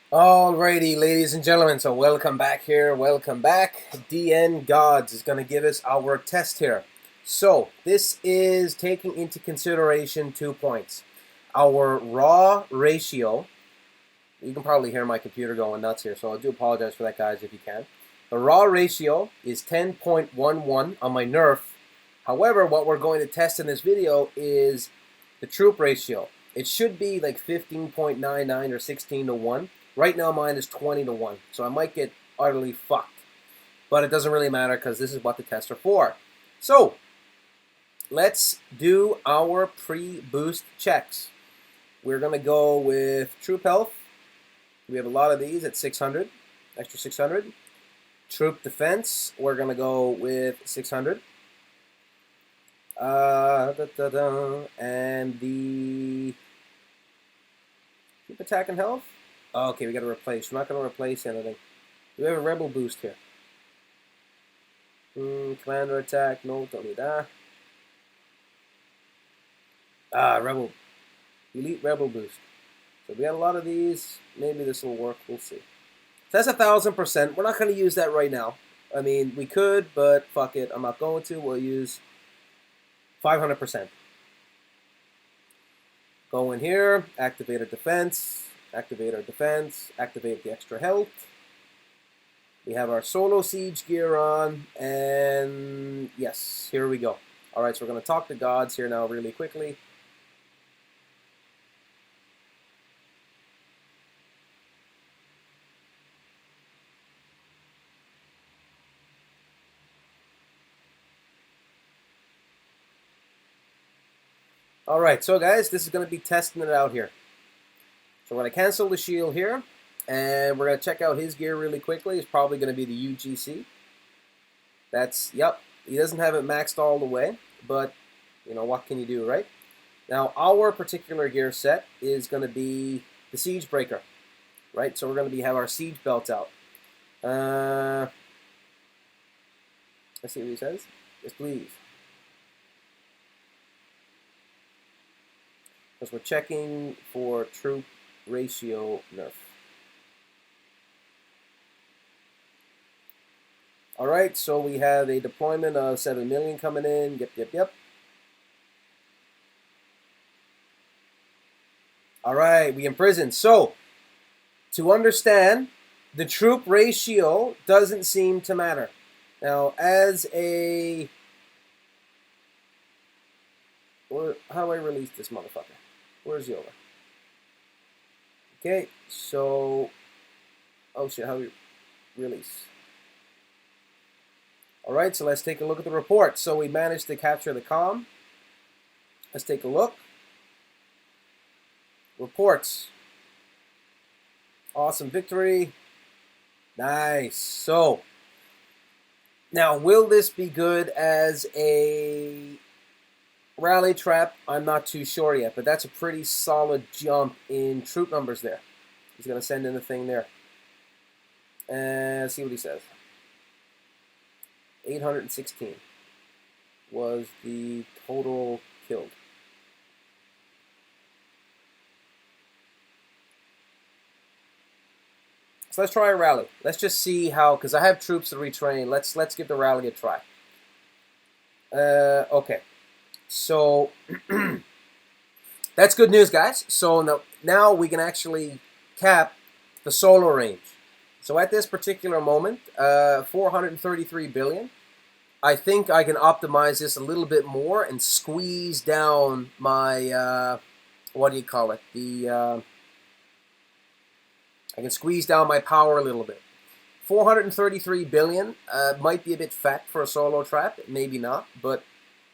Alrighty, ladies and gentlemen, so welcome back here, welcome back. DN Gods is going to give us our test here. So, this is taking into consideration 2 points. Our raw ratio, you can probably hear my computer going nuts here, so I do apologize for that, guys, if you can. The raw ratio is 10.11 on my Nerf. However, what we're going to test in this video is the troop ratio. It should be like 15.99 or 16 to 1. Right now mine is 20 to 1, so I might get utterly fucked. But it doesn't really matter because this is what the tests are for. So, let's do our pre-boost checks. We're going to go with troop health. We have a lot of these at 600, extra 600. Troop defense, we're going to go with 600. And the troop attack and health. Okay, we got to replace. We're not going to replace anything. Do we have a rebel boost here? Commander attack. No, don't need that. Rebel. Elite rebel boost. So we got a lot of these. Maybe this will work. We'll see. So that's 1,000%. We're not going to use that right now. I mean, we could, but fuck it. I'm not going to. We'll use 500%. Go in here. Activate our defense. Activate our defense, activate the extra health. We have our solo siege gear on, and yes, here we go. Alright, so we're going to talk to gods here now really quickly. Alright, so guys, this is going to be testing it out here. So we're going to cancel the shield here, and we're going to check out his gear really quickly. It's probably going to be the UGC. That's, yep, he doesn't have it maxed all the way, but, you know, what can you do, right? Now, our particular gear set is going to be the Siege Breaker, right? So we're going to have our Siege Belt out. Let's see what he says. Yes, please. Because we're checking for troop ratio nerf. Alright, so we have a deployment of 7 million coming in. Yep. Alright, we imprison. So, to understand, the troop ratio doesn't seem to matter. Now, as a... how do I release this motherfucker? Where's Yola? Okay, so... oh shit, how do we release? Alright, so let's take a look at the report. So we managed to capture the comm. Let's take a look. Reports. Awesome victory. Nice. So, now will this be good as a rally trap? I'm not too sure yet, but that's a pretty solid jump in troop numbers there. He's going to send in the thing there. And let's see what he says. 816 was the total killed. So let's try a rally. Let's just see how, because I have troops to retrain. Let's give the rally a try. Okay. So that's good news, guys. So now we can actually cap the solo range. So at this particular moment, 433 billion. I think I can optimize this a little bit more and squeeze down my, what do you call it? I can squeeze down my power a little bit. 433 billion might be a bit fat for a solo trap, maybe not, but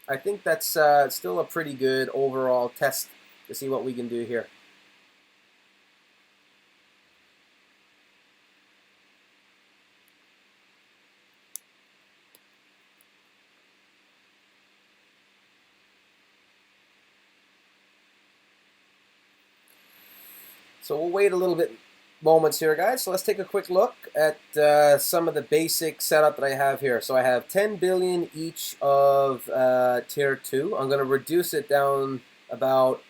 I think that's still a pretty good overall test to see what we can do here. So we'll wait a little bit moments here, guys. So let's take a quick look at some of the basic setup that I have here. So I have 10 billion each of tier 2. I'm going to reduce it down about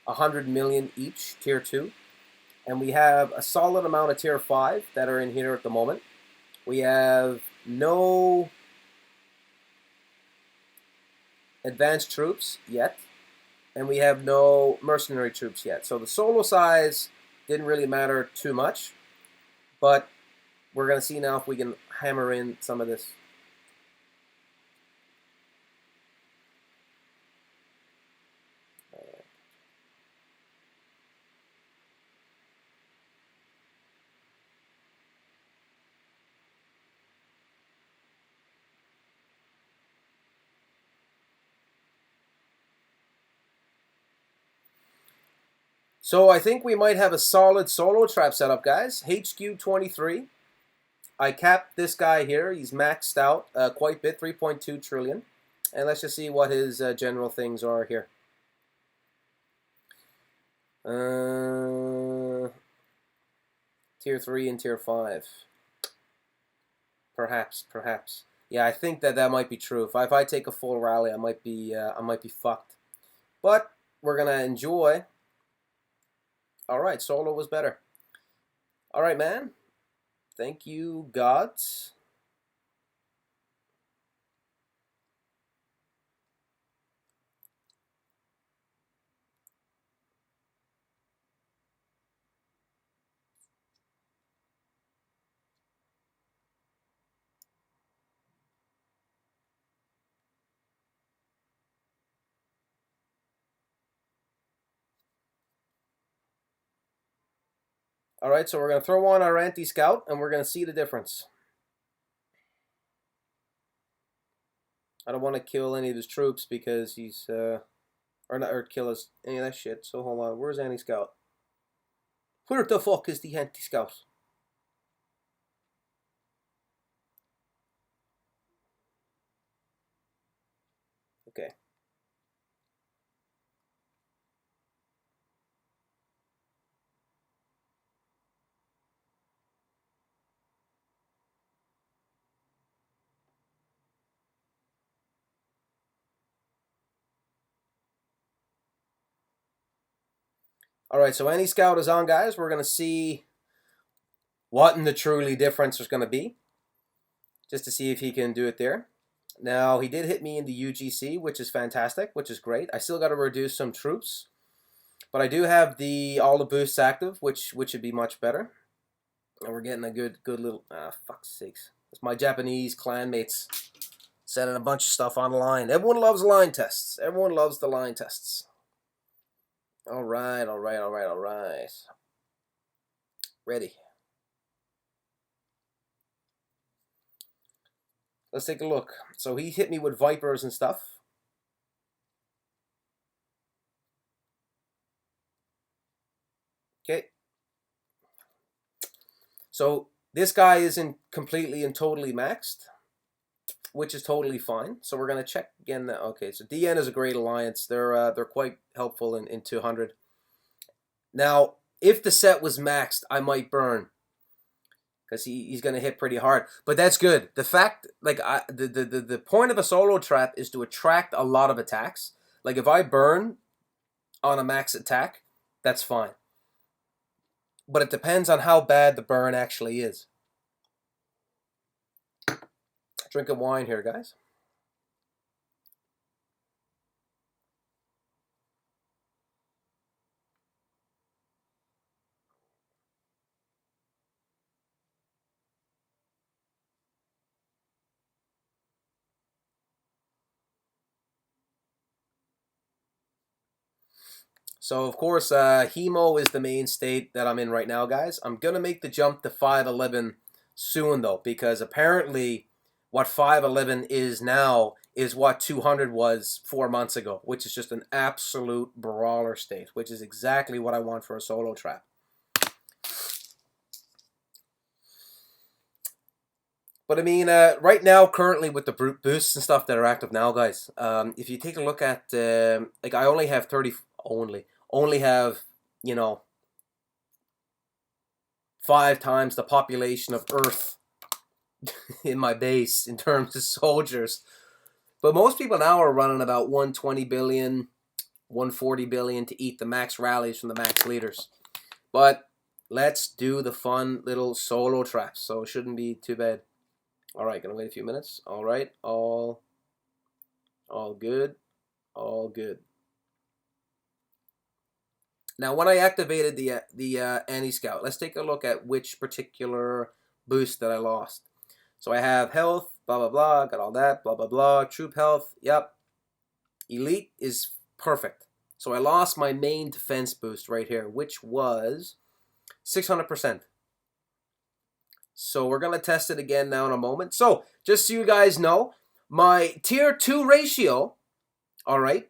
100 million each, tier 2. And we have a solid amount of tier 5 that are in here at the moment. We have no advanced troops yet. And we have no mercenary troops yet. So the solo size didn't really matter too much. But we're going to see now if we can hammer in some of this. So I think we might have a solid solo trap setup, guys. HQ 23. I capped this guy here. He's maxed out quite a bit, 3.2 trillion. And let's just see what his general things are here. Tier 3 and Tier 5. Perhaps. Yeah, I think that might be true. If I take a full rally, I might be fucked. But we're gonna enjoy. All right, solo was better. All right, man. Thank you, gods. All right, so we're going to throw on our anti-scout, and we're going to see the difference. I don't want to kill any of his troops because he's, or kill us, any of that shit. So hold on, where's anti-scout? Where the fuck is the anti-scout? Okay. All right, so anti-scout is on, guys. We're going to see what in the truly difference is going to be, just to see if he can do it there. Now, he did hit me in the UGC, which is fantastic, which is great. I still got to reduce some troops, but I do have all the boosts active, which would be much better. And we're getting a good little, fuck's sakes. It's my Japanese clanmates sending a bunch of stuff online. Everyone loves line tests. Everyone loves the line tests. All right. Ready. Let's take a look. So he hit me with Vipers and stuff. Okay. So this guy isn't completely and totally maxed, which is totally fine. So we're going to check again. Okay, so DN is a great alliance. They're quite helpful in 200. Now, if the set was maxed, I might burn, because he's going to hit pretty hard. But that's good. The fact, like, the point of a solo trap is to attract a lot of attacks. Like, if I burn on a max attack, that's fine. But it depends on how bad the burn actually is. Drinking wine here, guys. So, of course, Hemo is the main state that I'm in right now, guys. I'm going to make the jump to 511 soon, though, because apparently what 511 is now is what 200 was 4 months ago, which is just an absolute brawler state, which is exactly what I want for a solo trap. But I mean, right now, currently with the boosts and stuff that are active now, guys, if you take a look at, like, I only have 30, only have, you know, 5 times the population of Earth in my base in terms of soldiers. But most people now are running about 120 billion, 140 billion to eat the max rallies from the max leaders. But let's do the fun little solo traps. So it shouldn't be too bad. All right, gonna wait a few minutes. All right, all good, all good. Now, when I activated the anti-scout, let's take a look at which particular boost that I lost. So I have health, blah blah blah, got all that, blah blah blah. Troop health, yep. Elite is perfect. So I lost my main defense boost right here, which was 600%. So we're going to test it again now in a moment. So just so you guys know, my tier 2 ratio, all right,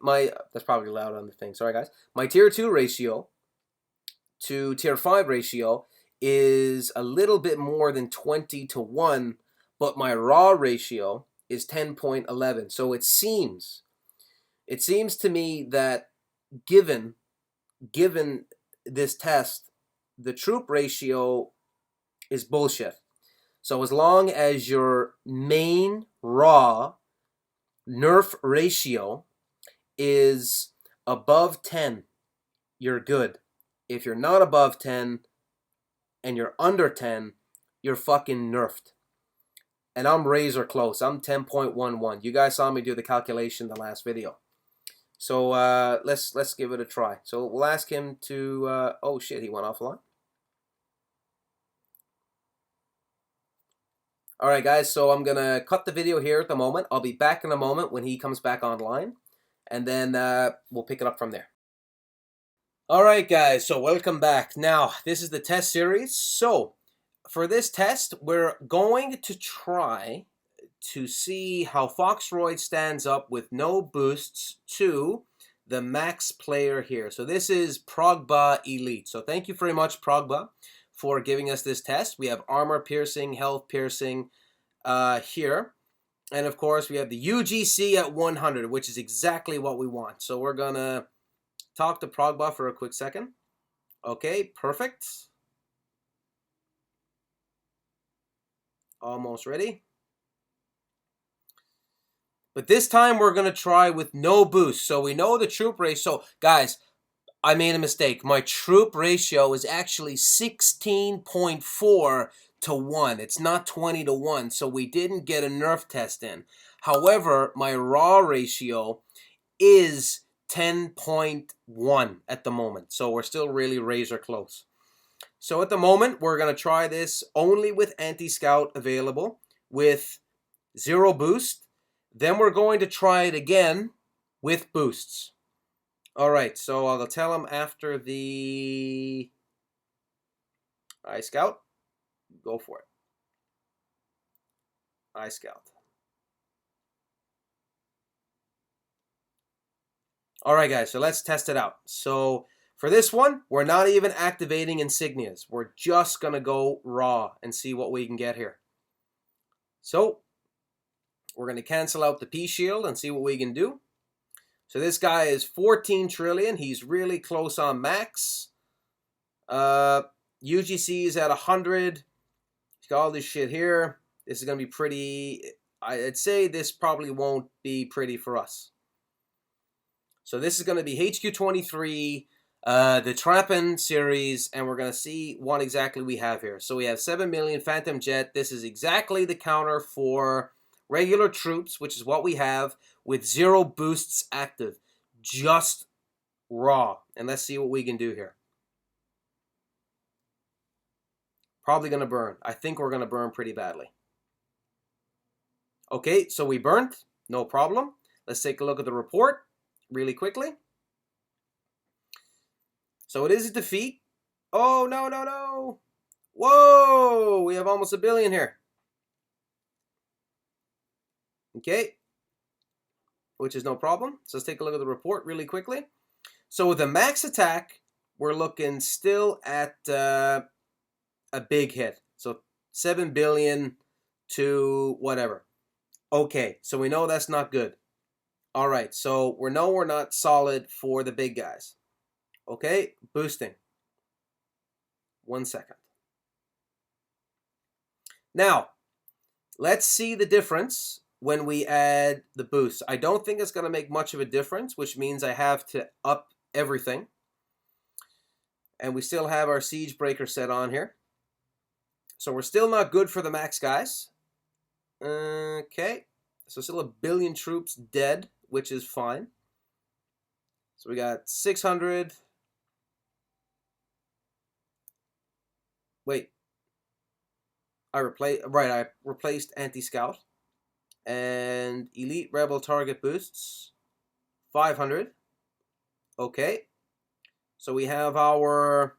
that's probably loud on the thing. Sorry, guys. My tier 2 ratio to tier 5 ratio is a little bit more than 20 to 1, but my raw ratio is 10.11. So it seems to me that given this test, the troop ratio is bullshit. So as long as your main raw nerf ratio is above 10, you're good. If you're not above 10 and you're under 10, you're fucking nerfed. And I'm razor close. I'm 10.11. You guys saw me do the calculation in the last video. So let's give it a try. So we'll ask him to, oh shit, he went offline. All right, guys, so I'm going to cut the video here at the moment. I'll be back in a moment when he comes back online, and then we'll pick it up from there. All right, guys, so welcome back. Now, this is the test series. So for this test, we're going to try to see how Foxroid stands up with no boosts to the max player here. So this is Progba Elite. So thank you very much, Progba, for giving us this test. We have armor piercing, health piercing here. And of course, we have the UGC at 100, which is exactly what we want. So we're going to talk to Progba for a quick second. Okay, perfect. Almost ready. But this time we're going to try with no boost. So we know the troop ratio. So guys, I made a mistake. My troop ratio is actually 16.4 to 1. It's not 20 to 1. So we didn't get a nerf test in. However, my raw ratio is 10.1 at the moment. So we're still really razor close. So at the moment, we're going to try this only with anti-scout available with 0 boost. Then we're going to try it again with boosts. All right, so I'll tell him after the iScout. Go for it. iScout. All right, guys, so let's test it out. So for this one, we're not even activating insignias. We're just going to go raw and see what we can get here. So we're going to cancel out the P shield and see what we can do. So this guy is 14 trillion. He's really close on max. UGC is at 100. He's got all this shit here. This is going to be pretty. I'd say this probably won't be pretty for us. So this is going to be HQ23, the Trappin series, and we're going to see what exactly we have here. So we have 7 million Phantom Jet. This is exactly the counter for regular troops, which is what we have, with 0 boosts active. Just raw. And let's see what we can do here. Probably going to burn. I think we're going to burn pretty badly. Okay, so we burnt. No problem. Let's take a look at the report really quickly. So it is a defeat. Oh, no, no, no. Whoa, we have almost 1 billion here. Okay, which is no problem. So let's take a look at the report really quickly. So with the max attack, we're looking still at a big hit. So 7 billion to whatever. Okay, so we know that's not good. All right, so we know we're not solid for the big guys. Okay, boosting. 1 second. Now, let's see the difference when we add the boost. I don't think it's going to make much of a difference, which means I have to up everything. And we still have our siege breaker set on here. So we're still not good for the max, guys. Okay. So still 1 billion troops dead, which is fine. So we got 600. Wait. I replaced anti-scout. And elite rebel target boosts. 500. Okay. So we have our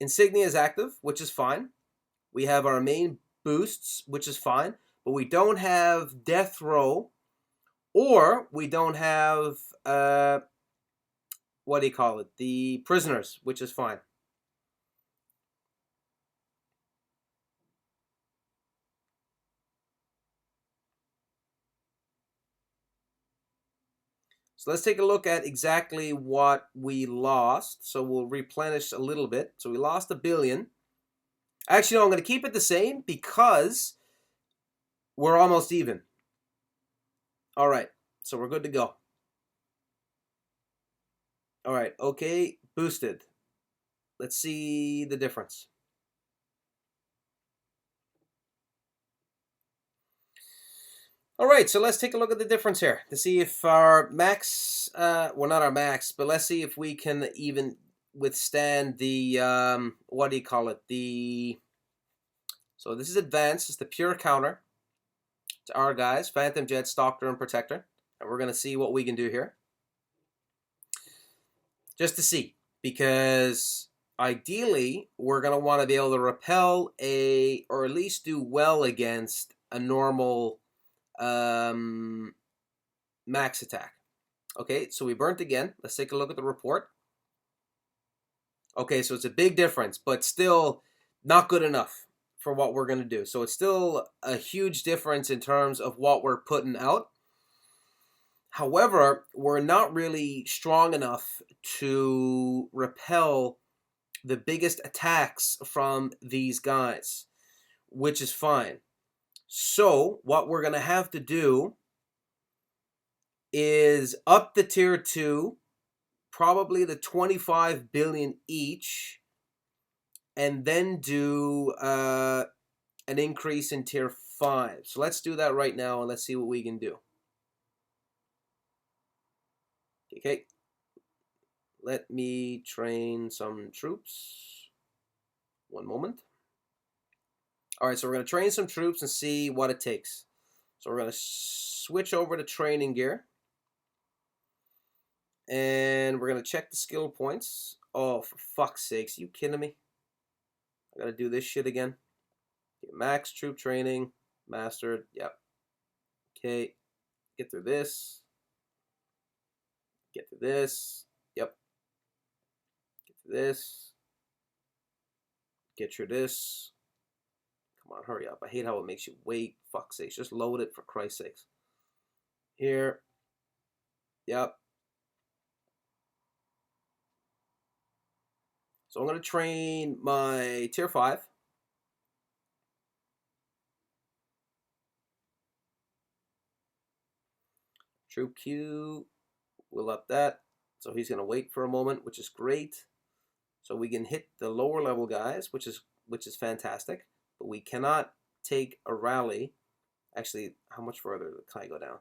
insignia is active, which is fine. We have our main boosts, which is fine. But we don't have death row, or we don't have what do you call it? The prisoners, which is fine. So let's take a look at exactly what we lost. So we'll replenish a little bit. So we lost 1 billion. Actually, no, I'm going to keep it the same because we're almost even. All right, so we're good to go. All right, okay, boosted. Let's see the difference. All right, so let's take a look at the difference here to see if our max, well, not our max, but let's see if we can even withstand the, what do you call it? So this is advanced, it's the pure counter to our guys, Phantom Jet, Stalker, and Protector. And we're going to see what we can do here. Just to see, because ideally, we're going to want to be able to repel or at least do well against a normal max attack. Okay, so we burnt again. Let's take a look at the report. Okay, so it's a big difference, but still not good enough for what we're going to do. So it's still a huge difference in terms of what we're putting out. However, we're not really strong enough to repel the biggest attacks from these guys, which is fine. So what we're going to have to do is up the tier 2, probably the 25 billion each, and then do an increase in tier 5. So let's do that right now, and let's see what we can do. Okay, let me train some troops. One moment. All right, so we're going to train some troops and see what it takes. So we're going to switch over to training gear. And we're going to check the skill points. Oh, for fuck's sakes. You kidding me? I got to do this shit again. Okay, max troop training. Mastered. Yep. Okay. Get through this. Get through this. Yep. Get through this. Get through this. Come on, hurry up. I hate how it makes you wait. Fuck's sakes. Just load it for Christ's sakes. Here. Yep. So I'm going to train my tier 5. Troop Q. We'll up that. So he's going to wait for a moment, which is great. So we can hit the lower level guys, which is fantastic. But we cannot take a rally. Actually, how much further can I go down?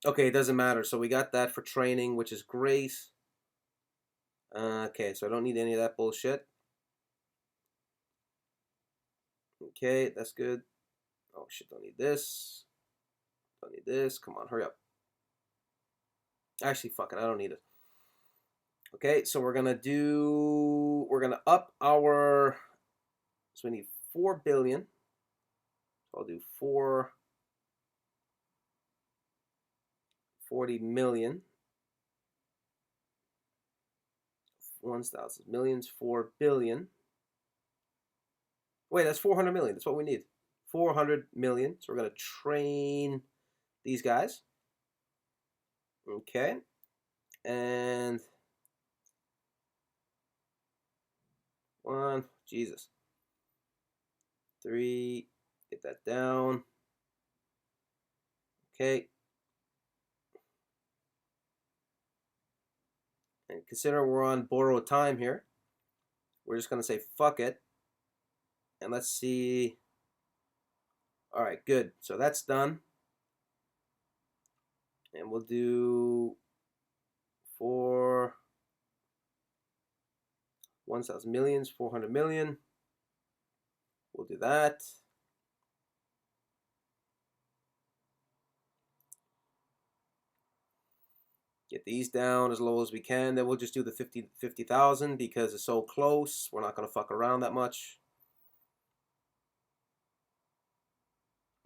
Okay, it doesn't matter. So we got that for training, which is great. Okay, so I don't need any of that bullshit. Okay, that's good. Oh shit, don't need this. Don't need this. Come on, hurry up. Actually, fuck it, I don't need it. Okay, so we're gonna up our, so we need 4 billion. So I'll do 40 million. 1,000 millions, 4 billion. Wait, that's 400 million. That's what we need. 400 million. So we're going to train these guys. Okay. And 1, Jesus. 3, get that down. Okay. And consider we're on borrowed time here. We're just going to say fuck it. And let's see. All right, good. So that's done. And we'll do for 1,000 millions, 400 million. We'll do that. Get these down as low as we can. Then we'll just do the 50,000 because it's so close. We're not going to fuck around that much.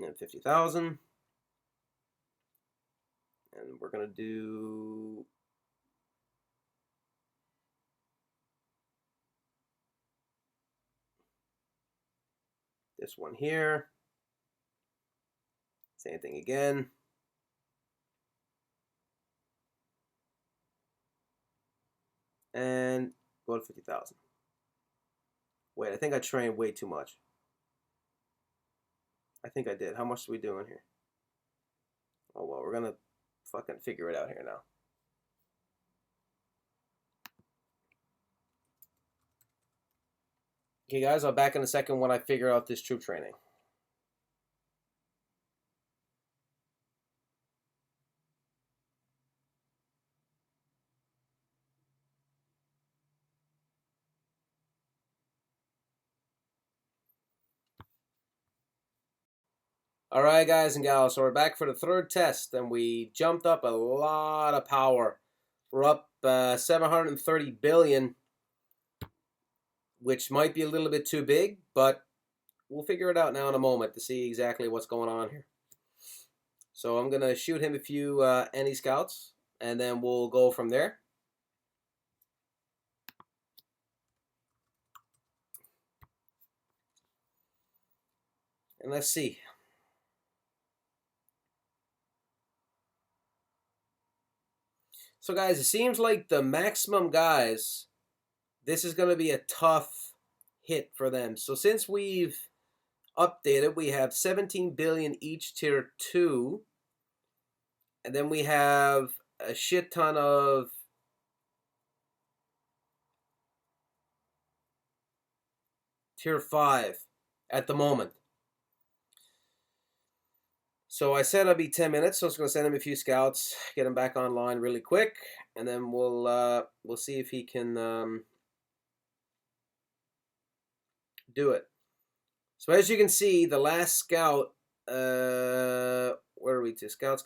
And 50,000. And we're going to do this one here. Same thing again. And go to 50,000. Wait, I think I trained way too much. I think I did. How much are we doing here? Oh, well, we're going to fucking figure it out here now. Okay, guys, I'll be back in a second when I figure out this troop training. All right, guys and gals, so we're back for the third test, and we jumped up a lot of power. We're up 730 billion, which might be a little bit too big, but we'll figure it out now in a moment to see exactly what's going on here. So I'm going to shoot him a few anti-scouts, and then we'll go from there. And let's see. So guys, it seems like the maximum guys, this is going to be a tough hit for them. So since we've updated, we have 17 billion each tier 2. And then we have a shit ton of tier 5 at the moment. So I said I'd be 10 minutes, so I was going to send him a few scouts, get him back online really quick, and then we'll see if he can do it. So as you can see, the last scout, where are we to? Scout.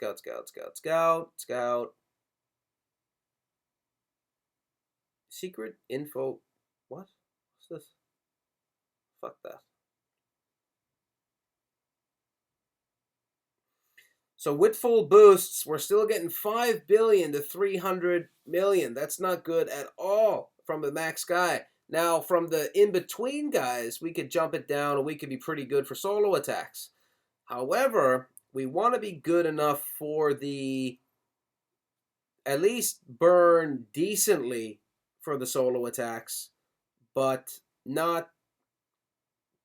Secret info. What? What's this? Fuck that. So with full boosts, we're still getting 5 billion to 300 million. That's not good at all from the max guy. Now, from the in-between guys, we could jump it down and we could be pretty good for solo attacks. However, we want to be good enough for the at least burn decently for the solo attacks, but not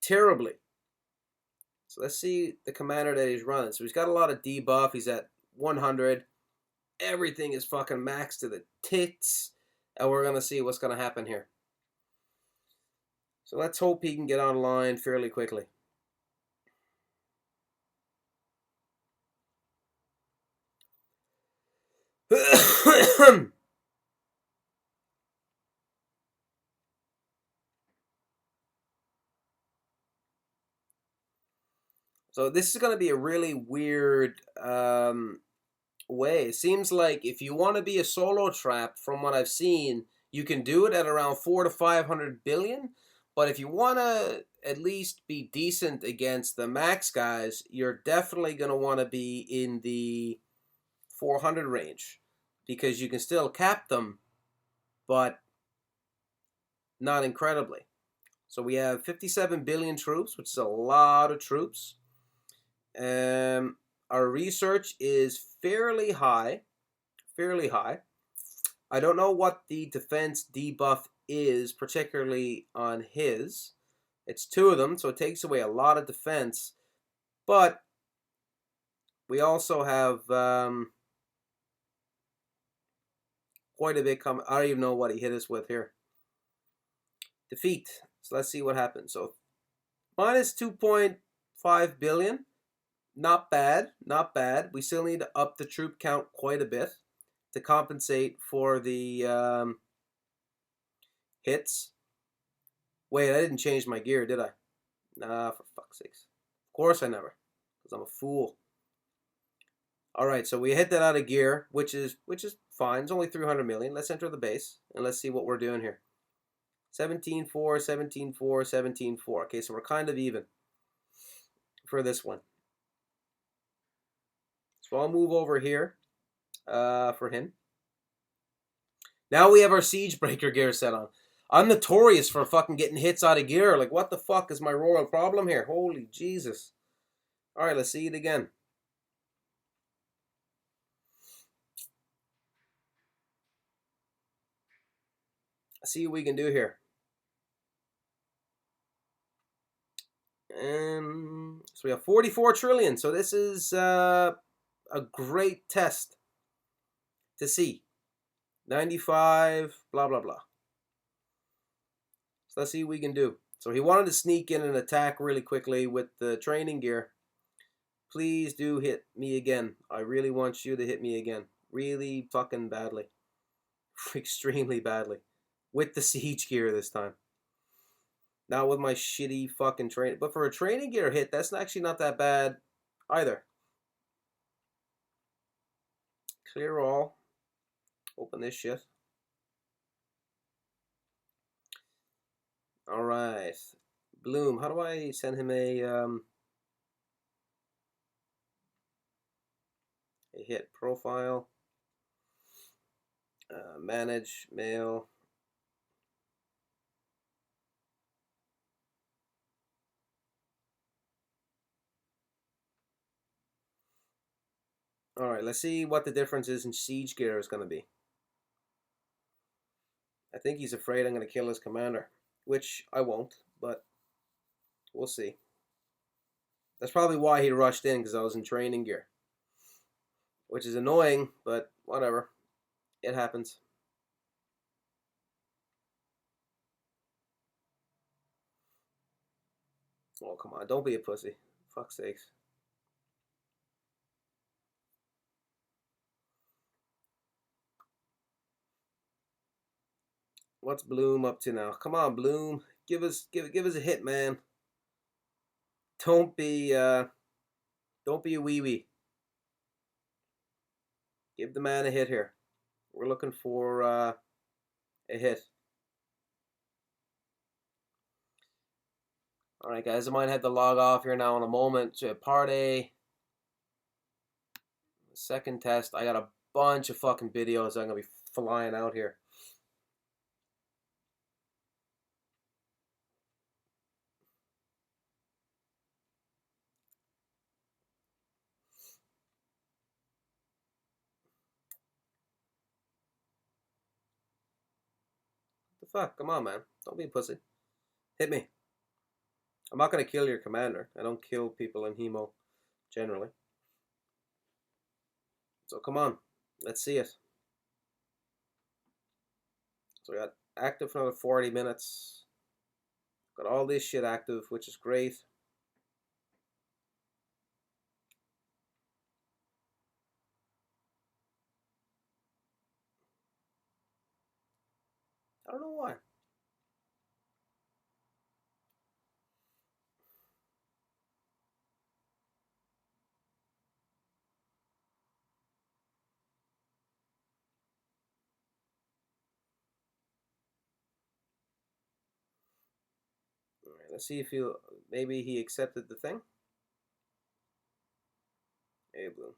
terribly. So let's see the commander that he's running. So he's got a lot of debuff. He's at 100. Everything is fucking maxed to the tits. And we're going to see what's going to happen here. So let's hope he can get online fairly quickly. So this is going to be a really weird way. It seems like if you want to be a solo trap, from what I've seen, you can do it at around 400 to 500 billion. But if you want to at least be decent against the max guys, you're definitely going to want to be in the 400 range, because you can still cap them, but not incredibly. So we have 57 billion troops, which is a lot of troops. Our research is fairly high. I don't know what the defense debuff is, particularly on his. It's 2 of them, so it takes away a lot of defense. But we also have quite a bit coming. I don't even know what he hit us with here. Defeat. So let's see what happens. So minus 2.5 billion. Not bad. Not bad. We still need to up the troop count quite a bit to compensate for the hits. Wait, I didn't change my gear, did I? Nah, for fuck's sakes. Of course I never. Because I'm a fool. Alright, so we hit that out of gear, which is fine. It's only 300 million. Let's enter the base and let's see what we're doing here. 17-4, 17-4, 17-4. Okay, so we're kind of even for this one. So I'll move over here for him. Now we have our siege breaker gear set on. I'm notorious for fucking getting hits out of gear. Like, what the fuck is my royal problem here? Holy Jesus. Alright, let's see it again. Let's see what we can do here. So we have 44 trillion. So this is a great test to see. 95, blah, blah, blah. So let's see what we can do. So he wanted to sneak in and attack really quickly with the training gear. Please do hit me again. I really want you to hit me again. Really fucking badly. Extremely badly. With the siege gear this time. Not with my shitty fucking training. But for a training gear hit, that's actually not that bad either. Clear all. Open this shit. Alright. Bloom. How do I send him a hit? Profile. Manage. Mail. Alright, let's see what the difference is in siege gear is going to be. I think he's afraid I'm going to kill his commander. Which I won't, but we'll see. That's probably why he rushed in, because I was in training gear. Which is annoying, but whatever. It happens. Oh, come on. Don't be a pussy. Fuck's sakes. What's Bloom up to now? Come on, Bloom. Give us a hit, man. Don't be a wee-wee. Give the man a hit here. We're looking for a hit. Alright, guys. I might have to log off here now in a moment. Part A. Second test. I got a bunch of fucking videos I'm going to be flying out here. What the fuck? Come on, man. Don't be a pussy. Hit me. I'm not going to kill your commander. I don't kill people in Hemo, generally. So come on. Let's see it. So we got active for another 40 minutes. Got all this shit active, which is great. I don't know why. Alright, let's see if maybe he accepted the thing. Hey, Blue.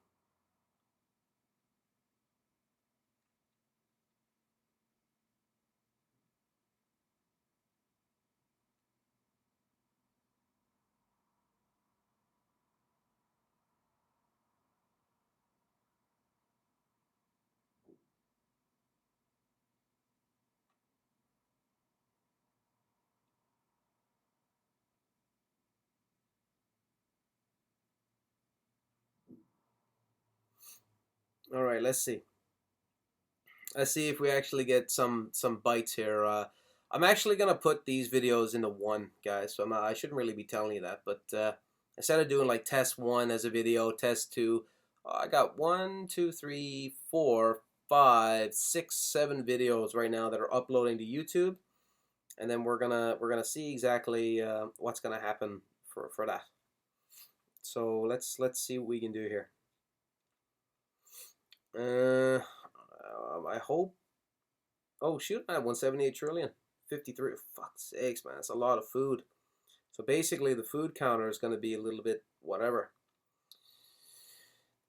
Alright, let's see. Let's see if we actually get some bites here. I'm actually gonna put these videos into one, guys. So I shouldn't really be telling you that, but instead of doing like test 1 as a video, test 2, I got 1, 2, 3, 4, 5, 6, 7 videos right now that are uploading to YouTube, and then we're gonna see exactly what's gonna happen for that. So let's see what we can do here. I hope. Oh shoot, I have 178 trillion. 53. Fuck's sakes, man. That's a lot of food. So basically, the food counter is going to be a little bit whatever.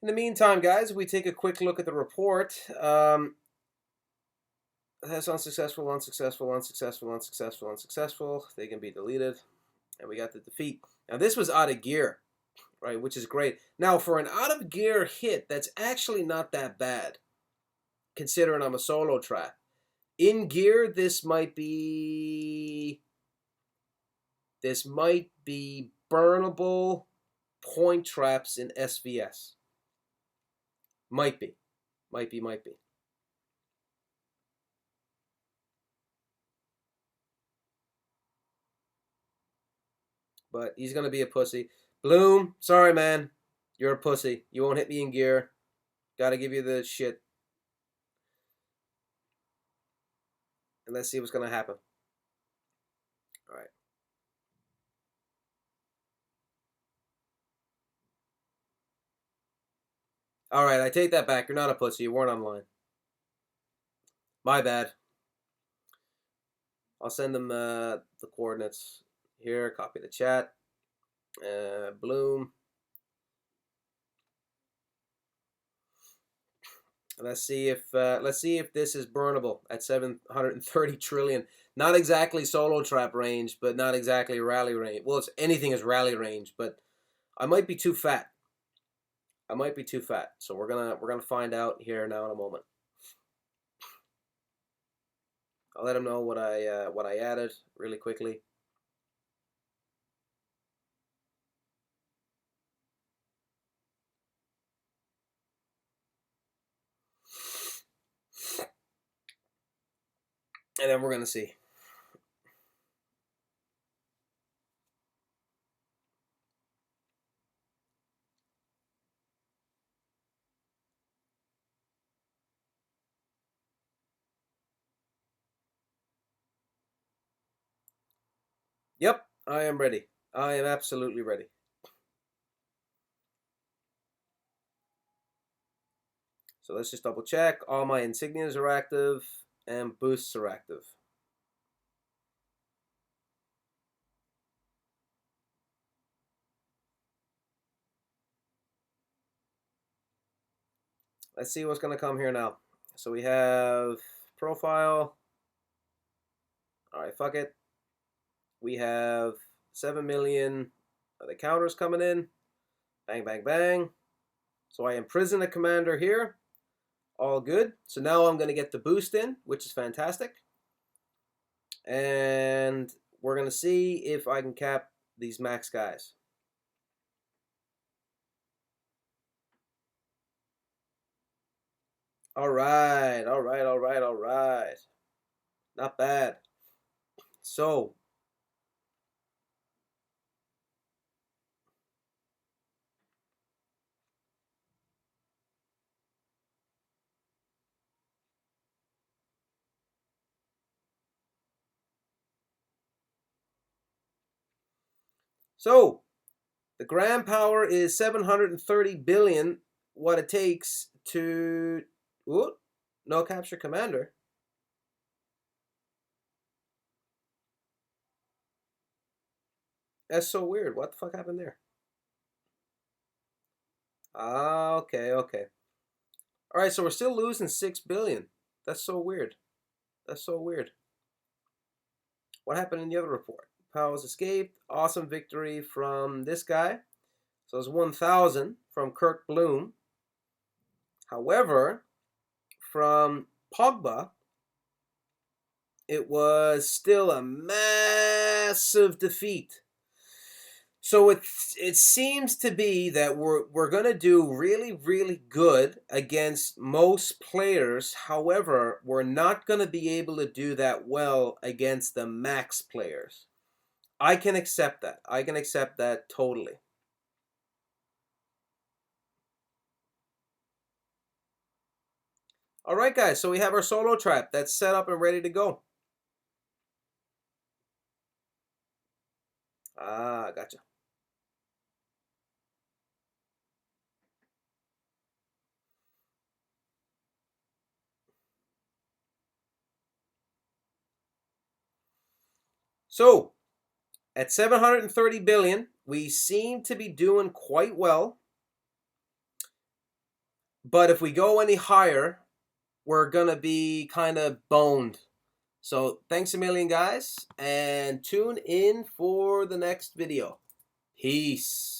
In the meantime, guys, we take a quick look at the report. That's unsuccessful, unsuccessful, unsuccessful, unsuccessful, unsuccessful. They can be deleted. And we got the defeat. Now, this was out of gear, right, which is great. Now, for an out of gear hit, that's actually not that bad, considering I'm a solo trap. In gear, this might be burnable point traps in SVS. Might be. But he's going to be a pussy. Bloom, sorry, man. You're a pussy. You won't hit me in gear. Gotta give you the shit. And let's see what's going to happen. All right. All right, I take that back. You're not a pussy. You weren't online. My bad. I'll send them the coordinates here. Copy the chat. Bloom. Let's see if this is burnable at 730 trillion. Not exactly solo trap range, but not exactly rally range. Well, it's anything is rally range, but I might be too fat. So we're gonna find out here now in a moment. I'll let them know what I added really quickly. And then we're gonna see. Yep, I am ready. I am absolutely ready. So let's just double check. All my insignias are active and boosts are active. Let's see what's going to come here now. So we have profile. All right, fuck it. We have 7 million of the counters coming in. Bang, bang, bang. So I imprison a commander here. All good. So now I'm going to get the boost in, which is fantastic. And we're going to see if I can cap these max guys. All right. Not bad. So the gram power is 730 billion. What it takes to no capture commander. That's so weird. What the fuck happened there? Ah, okay. All right, so we're still losing 6 billion. That's so weird. What happened in the other report? Powers escaped. Awesome victory from this guy. So it's 1,000 from Kirk Bloom. However, from Pogba, it was still a massive defeat. So it seems to be that we're gonna do really good against most players. However, we're not gonna be able to do that well against the max players. I can accept that. I can accept that totally. All right, guys. So we have our solo trap that's set up and ready to go. Ah, gotcha. So at 730 billion, we seem to be doing quite well. But if we go any higher, we're going to be kind of boned. So thanks a million, guys, and tune in for the next video. Peace.